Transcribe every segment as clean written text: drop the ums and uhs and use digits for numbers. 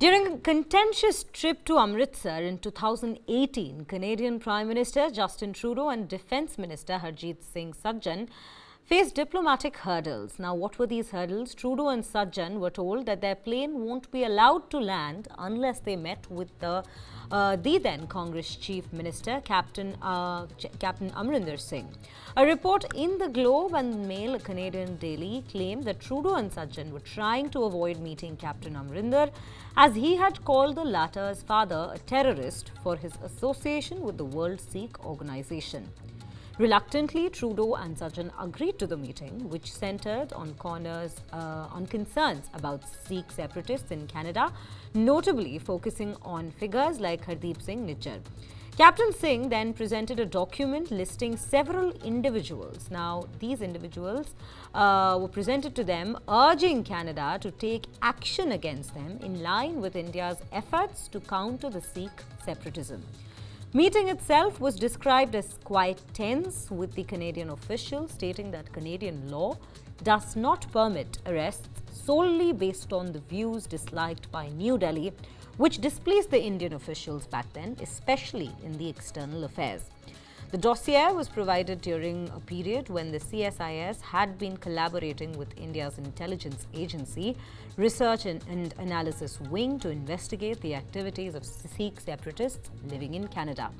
During a contentious trip to Amritsar in 2018, Canadian Prime Minister Justin Trudeau and Defence Minister Harjit Singh Sajjan faced diplomatic hurdles. Now, what were these hurdles? Trudeau and Sajjan were told that their plane won't be allowed to land unless they met with the then Congress Chief Minister, Captain Amarinder Singh. A report in the Globe and Mail, a Canadian daily, claimed that Trudeau and Sajjan were trying to avoid meeting Captain Amarinder as he had called the latter's father a terrorist for his association with the World Sikh organization. Reluctantly, Trudeau and Sajjan agreed to the meeting, which centered on concerns about Sikh separatists in Canada, notably focusing on figures like Hardeep Singh Nijjar. Captain Singh then presented a document listing several individuals. Now, these individuals were presented to them, urging Canada to take action against them in line with India's efforts to counter the Sikh separatism. Meeting itself was described as quite tense, with the Canadian official stating that Canadian law does not permit arrests solely based on the views disliked by New Delhi, which displeased the Indian officials back then, especially in the external affairs. The dossier was provided during a period when the CSIS had been collaborating with India's intelligence agency, Research and Analysis Wing, to investigate the activities of Sikh separatists living in Canada.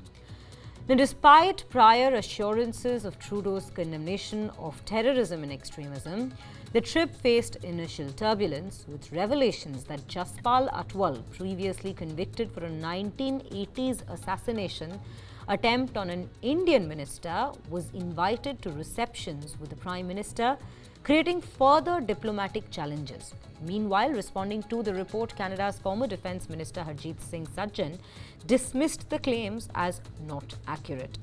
Now, despite prior assurances of Trudeau's condemnation of terrorism and extremism, the trip faced initial turbulence, with revelations that Jaspal Atwal, previously convicted for a 1980s assassination attempt on an Indian minister, was invited to receptions with the Prime Minister, creating further diplomatic challenges. Meanwhile, responding to the report, Canada's former Defence Minister Harjit Singh Sajjan dismissed the claims as not accurate.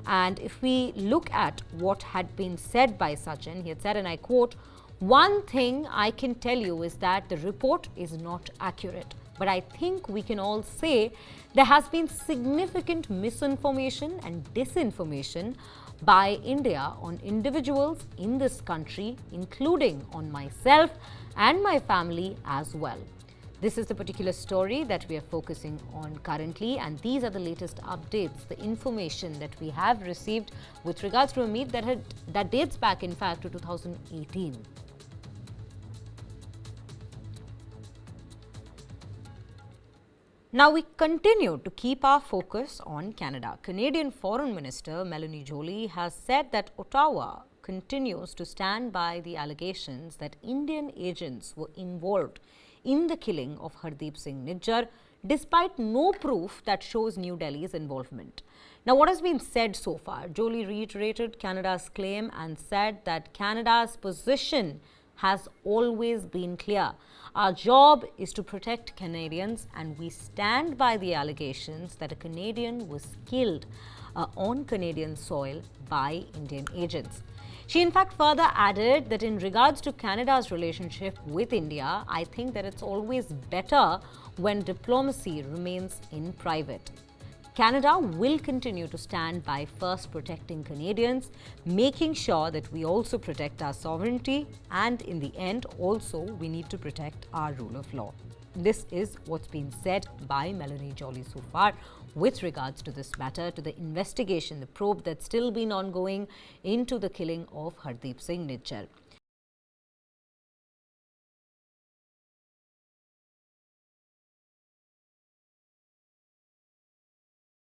And if we look at what had been said by Sajjan, he had said, and I quote, "One thing I can tell you is that the report is not accurate. But I think we can all say there has been significant misinformation and disinformation by India on individuals in this country, including on myself and my family as well." This is the particular story that we are focusing on currently, and these are the latest updates, the information that we have received with regards to a meet that dates back, in fact, to 2018. Now, we continue to keep our focus on Canada. Canadian Foreign Minister Melanie Joly has said that Ottawa continues to stand by the allegations that Indian agents were involved in the killing of Hardeep Singh Nijjar, despite no proof that shows New Delhi's involvement. Now, what has been said so far? Joly reiterated Canada's claim and said that Canada's position has always been clear. Our job is to protect Canadians, and we stand by the allegations that a Canadian was killed on Canadian soil by Indian agents. She in fact further added that in regards to Canada's relationship with India, I think that it's always better when diplomacy remains in private. Canada will continue to stand by first protecting Canadians, making sure that we also protect our sovereignty, and in the end also we need to protect our rule of law. This is what's been said by Melanie Joly so far with regards to this matter, to the investigation, the probe that's still been ongoing into the killing of Hardeep Singh Nijjar.